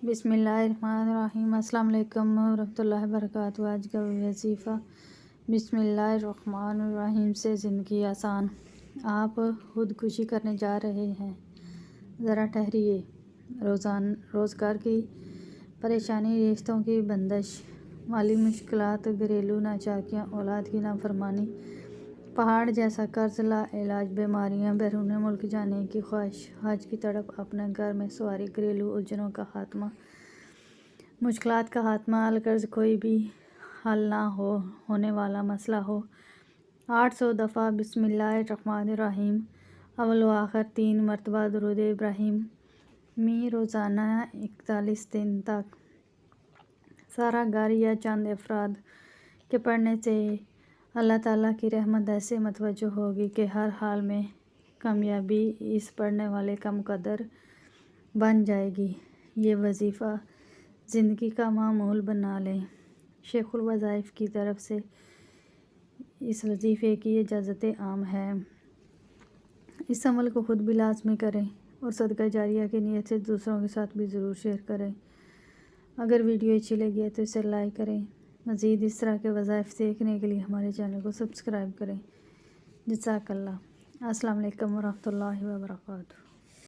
بسم اللہ الرحمن الرحیم۔ السلام علیکم ورحمۃ اللہ وبرکاتہ۔ آج کا وظیفہ بسم اللہ الرحمن الرحیم سے زندگی آسان۔ آپ خودکشی کرنے جا رہے ہیں، ذرا ٹھہریے۔ روزگار کی پریشانی، رشتوں کی بندش، مالی مشکلات، گھریلو ناچاکیاں، اولاد کی نافرمانی، پہاڑ جیسا قرض، لا علاج بیماریاں، بیرون ملک جانے کی خواہش، حج کی تڑپ، اپنے گھر میں سواری، گھریلو الجھنوں کا خاتمہ، مشکلات کا خاتمہ، الغرض کوئی بھی حل نہ ہونے والا مسئلہ ہو۔ 800 دفعہ بسم اللہ الرحمن الرحیم اول و آخر 3 مرتبہ درود ابراہیم می روزانہ 41 دن تک۔ سارا گھر یا چند افراد کے پڑھنے سے اللہ تعالیٰ کی رحمت ایسے متوجہ ہوگی کہ ہر حال میں کامیابی اس پڑھنے والے کا مقدر بن جائے گی۔ یہ وظیفہ زندگی کا معمول بنا لیں۔ شیخ الوظائف کی طرف سے اس وظیفے کی اجازت عام ہے۔ اس عمل کو خود بھی لازمی کریں اور صدقہ جاریہ کی نیت سے دوسروں کے ساتھ بھی ضرور شیئر کریں۔ اگر ویڈیو اچھی لگی ہے تو اسے لائک کریں۔ مزید اس طرح کے وظائف دیکھنے کے لیے ہمارے چینل کو سبسکرائب کریں۔ جزاک اللہ۔ السلام علیکم ورحمۃ اللہ وبرکاتہ۔